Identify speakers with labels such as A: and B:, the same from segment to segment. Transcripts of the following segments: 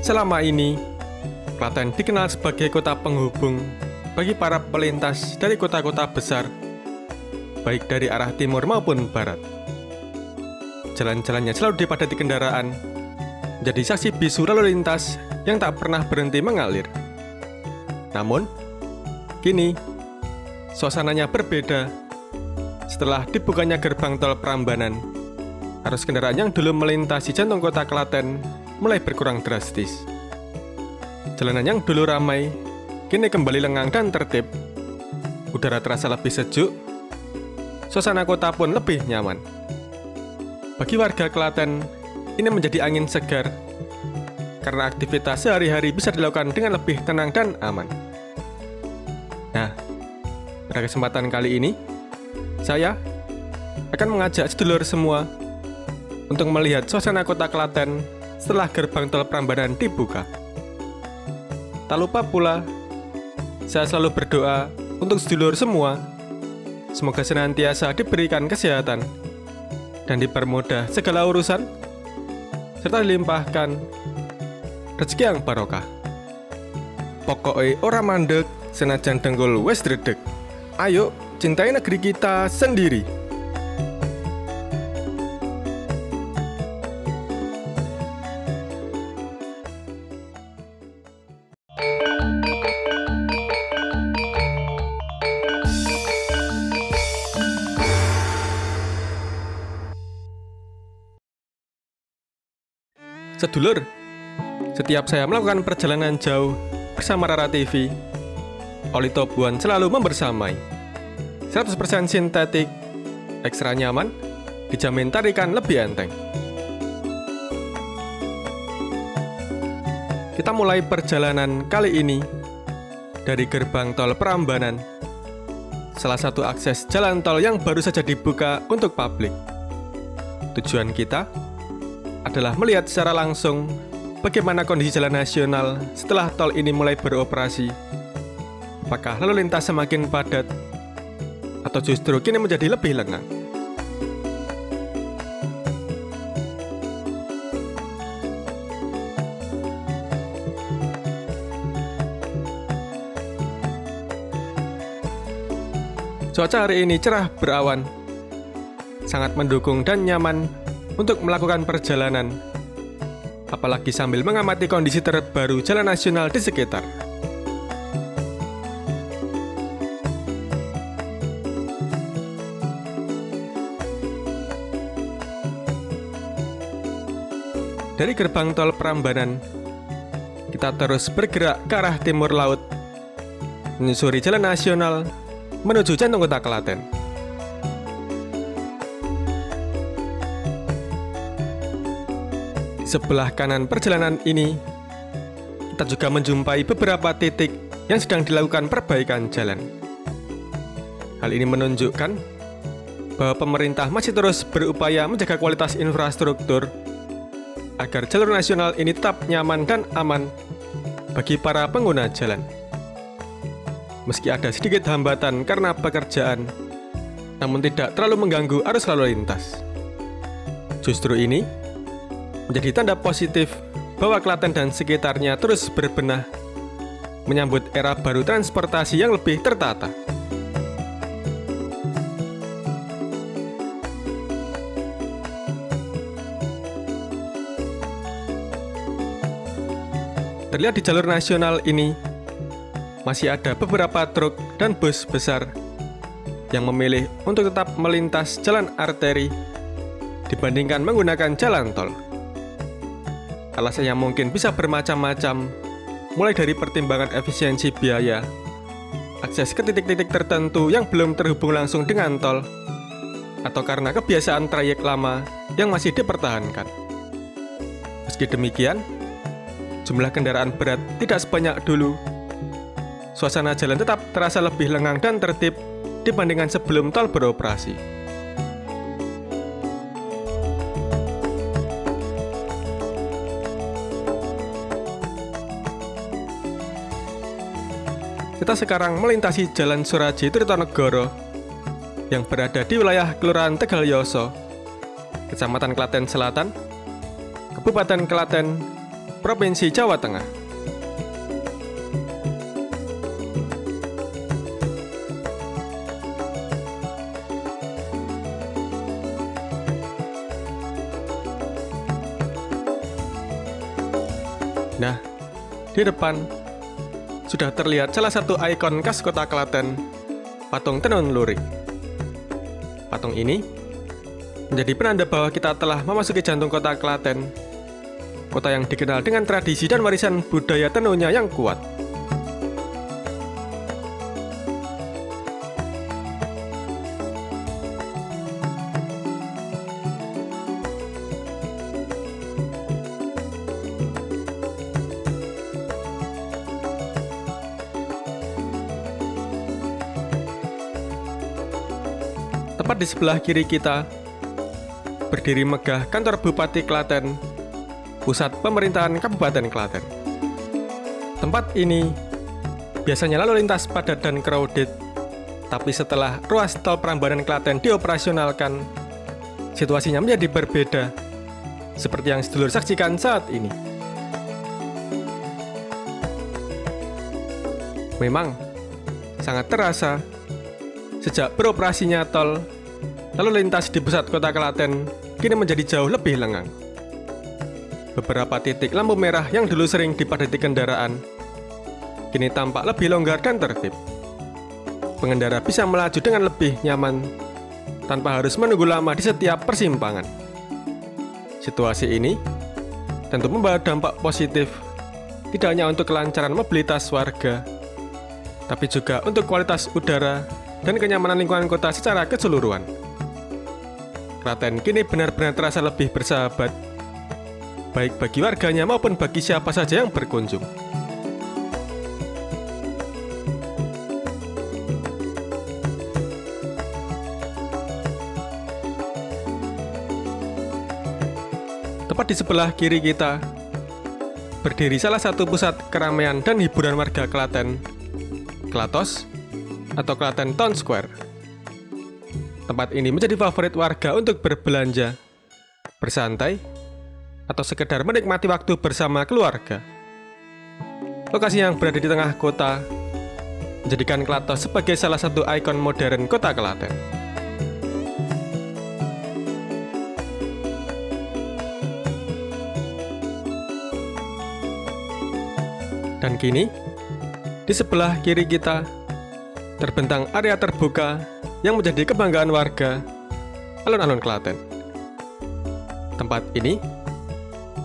A: Selama ini, Klaten dikenal sebagai kota penghubung bagi para pelintas dari kota-kota besar, baik dari arah timur maupun barat. Jalan-jalannya selalu dipadati kendaraan, menjadi saksi bisu lalu lintas yang tak pernah berhenti mengalir. Namun, kini suasananya berbeda. Setelah dibukanya gerbang tol Prambanan, arus kendaraan yang dulu melintasi jantung kota Klaten mulai berkurang drastis. Jalanan yang dulu ramai, kini kembali lengang dan tertib. Udara terasa lebih sejuk, suasana kota pun lebih nyaman. Bagi warga Klaten, ini menjadi angin segar, karena aktivitas sehari-hari bisa dilakukan dengan lebih tenang dan aman. Nah, pada kesempatan kali ini, saya akan mengajak sedulur semua untuk melihat suasana kota Klaten setelah gerbang tol Prambanan dibuka. Tak lupa pula, saya selalu berdoa untuk sedulur semua, semoga senantiasa diberikan kesehatan dan dipermudah segala urusan, serta dilimpahkan rezeki yang barokah. Pokoknya ora mandek senajan dengkul wis dredeg. Ayo cintai negeri kita sendiri. Sedulur, setiap saya melakukan perjalanan jauh bersama Rara TV, oli Tobuan selalu membersamai. 100% sintetik, ekstra nyaman, dijamin tarikan lebih enteng. Kita mulai perjalanan kali ini dari gerbang tol Prambanan, salah satu akses jalan tol yang baru saja dibuka untuk publik. Tujuan kita adalah melihat secara langsung bagaimana kondisi jalan nasional setelah tol ini mulai beroperasi. Apakah lalu lintas semakin padat, atau justru kini menjadi lebih lengang? Cuaca hari ini cerah berawan, sangat mendukung dan nyaman untuk melakukan perjalanan, apalagi sambil mengamati kondisi terbaru jalan nasional di sekitar. Dari gerbang tol Prambanan, kita terus bergerak ke arah timur laut, menyusuri jalan nasional menuju jantung kota Klaten. Di sebelah kanan perjalanan ini, kita juga menjumpai beberapa titik yang sedang dilakukan perbaikan jalan. Hal ini menunjukkan bahwa pemerintah masih terus berupaya menjaga kualitas infrastruktur agar jalur nasional ini tetap nyaman dan aman bagi para pengguna jalan. Meski ada sedikit hambatan karena pekerjaan, namun tidak terlalu mengganggu arus lalu lintas. Justru ini menjadi tanda positif bahwa Klaten dan sekitarnya terus berbenah menyambut era baru transportasi yang lebih tertata. Terlihat di jalur nasional ini, masih ada beberapa truk dan bus besar yang memilih untuk tetap melintas jalan arteri dibandingkan menggunakan jalan tol. Alasannya mungkin bisa bermacam-macam, mulai dari pertimbangan efisiensi biaya, akses ke titik-titik tertentu yang belum terhubung langsung dengan tol, atau karena kebiasaan trayek lama yang masih dipertahankan. Meski demikian, jumlah kendaraan berat tidak sebanyak dulu. Suasana jalan tetap terasa lebih lengang dan tertib dibandingkan sebelum tol beroperasi. Kita sekarang melintasi Jalan Suraji Tirtonegoro yang berada di wilayah Kelurahan Tegalyoso, Kecamatan Klaten Selatan, Kabupaten Klaten, Provinsi Jawa Tengah. Nah, di depan sudah terlihat salah satu ikon khas kota Klaten, patung Tenun Lurik. Patung ini menjadi penanda bahwa kita telah memasuki jantung kota Klaten, kota yang dikenal dengan tradisi dan warisan budaya tenunnya yang kuat. Tepat di sebelah kiri kita, berdiri megah kantor Bupati Klaten, pusat pemerintahan Kabupaten Klaten. Tempat ini biasanya lalu lintas padat dan crowded, tapi setelah ruas tol Prambanan Klaten dioperasionalkan, situasinya menjadi berbeda, seperti yang sedulur saksikan saat ini. Memang sangat terasa sejak beroperasinya tol, lalu lintas di pusat kota Klaten kini menjadi jauh lebih lengang. Beberapa titik lampu merah yang dulu sering dipadati kendaraan kini tampak lebih longgar dan tertib. Pengendara bisa melaju dengan lebih nyaman tanpa harus menunggu lama di setiap persimpangan. Situasi ini tentu membawa dampak positif tidak hanya untuk kelancaran mobilitas warga, tapi juga untuk kualitas udara dan kenyamanan lingkungan kota secara keseluruhan. Klaten kini benar-benar terasa lebih bersahabat, baik bagi warganya maupun bagi siapa saja yang berkunjung. Tepat di sebelah kiri kita, berdiri salah satu pusat keramaian dan hiburan warga Klaten, Klatos, atau Klaten Town Square. Tempat ini menjadi favorit warga untuk berbelanja, bersantai, atau sekedar menikmati waktu bersama keluarga. Lokasi yang berada di tengah kota menjadikan Klatos sebagai salah satu ikon modern kota Klaten. Dan kini, di sebelah kiri kita terbentang area terbuka yang menjadi kebanggaan warga alun-alun Klaten. Tempat ini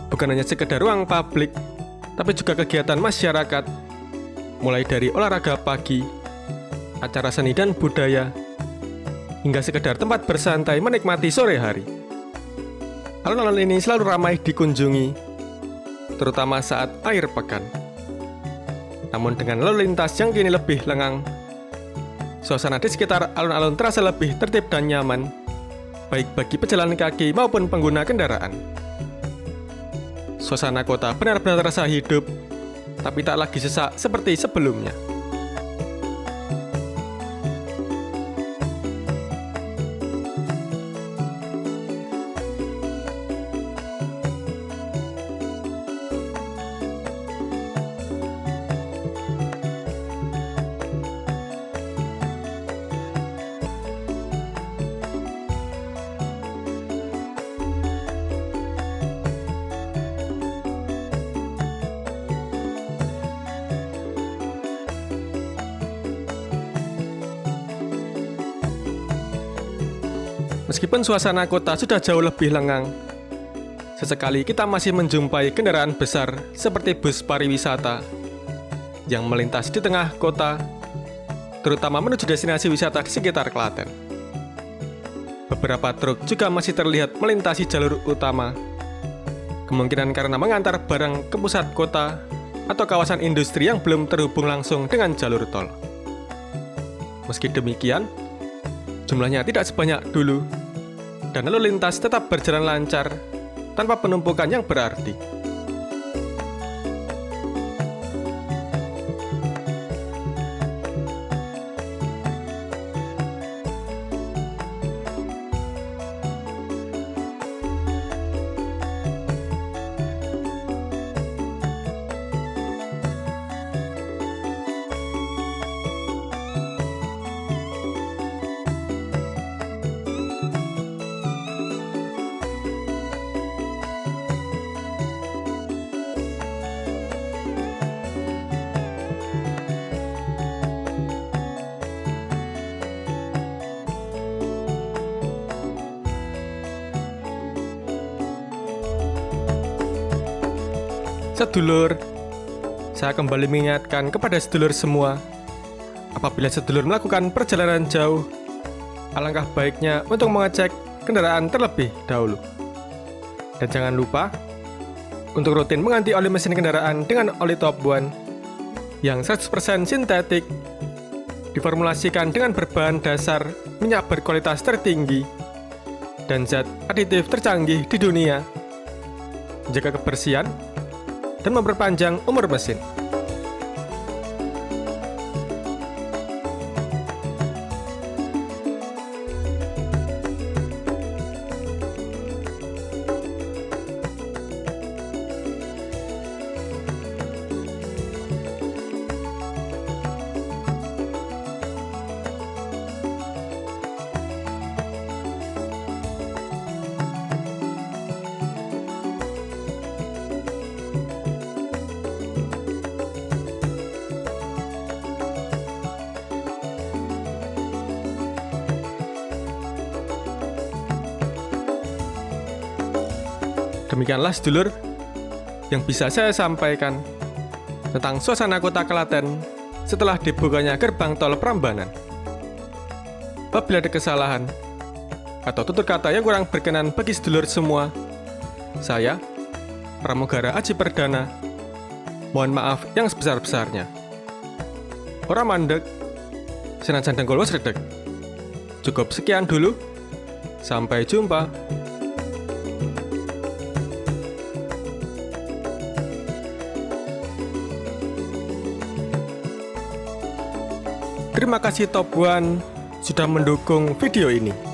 A: bukan hanya sekedar ruang publik, tapi juga kegiatan masyarakat, mulai dari olahraga pagi, acara seni dan budaya, hingga sekedar tempat bersantai menikmati sore hari. Alun-alun ini selalu ramai dikunjungi, terutama saat akhir pekan. Namun dengan lalu lintas yang kini lebih lengang, suasana di sekitar alun-alun terasa lebih tertib dan nyaman, baik bagi pejalan kaki maupun pengguna kendaraan. Suasana kota benar-benar terasa hidup, tapi tak lagi sesak seperti sebelumnya. Meskipun suasana kota sudah jauh lebih lengang, sesekali kita masih menjumpai kendaraan besar seperti bus pariwisata yang melintas di tengah kota, terutama menuju destinasi wisata di sekitar Klaten. Beberapa truk juga masih terlihat melintasi jalur utama, kemungkinan karena mengantar barang ke pusat kota atau kawasan industri yang belum terhubung langsung dengan jalur tol. Meski demikian, jumlahnya tidak sebanyak dulu, dan lalu lintas tetap berjalan lancar tanpa penumpukan yang berarti. Sedulur, saya kembali mengingatkan kepada sedulur semua, apabila sedulur melakukan perjalanan jauh, alangkah baiknya untuk mengecek kendaraan terlebih dahulu. Dan jangan lupa untuk rutin mengganti oli mesin kendaraan dengan oli Top One yang 100% sintetik, diformulasikan dengan berbahan dasar minyak berkualitas tertinggi dan zat aditif tercanggih di dunia, menjaga kebersihan dan memperpanjang umur mesin. Demikianlah sedulur yang bisa saya sampaikan tentang suasana kota Klaten setelah dibukanya gerbang tol Prambanan. Apabila ada kesalahan atau tutur kata yang kurang berkenan bagi sedulur semua, saya, Pramugara Aji Perdana, mohon maaf yang sebesar-besarnya. Ora mandeg, senajan dengkul wis redeg. Cukup sekian dulu. Sampai jumpa. Terima kasih Top One sudah mendukung video ini.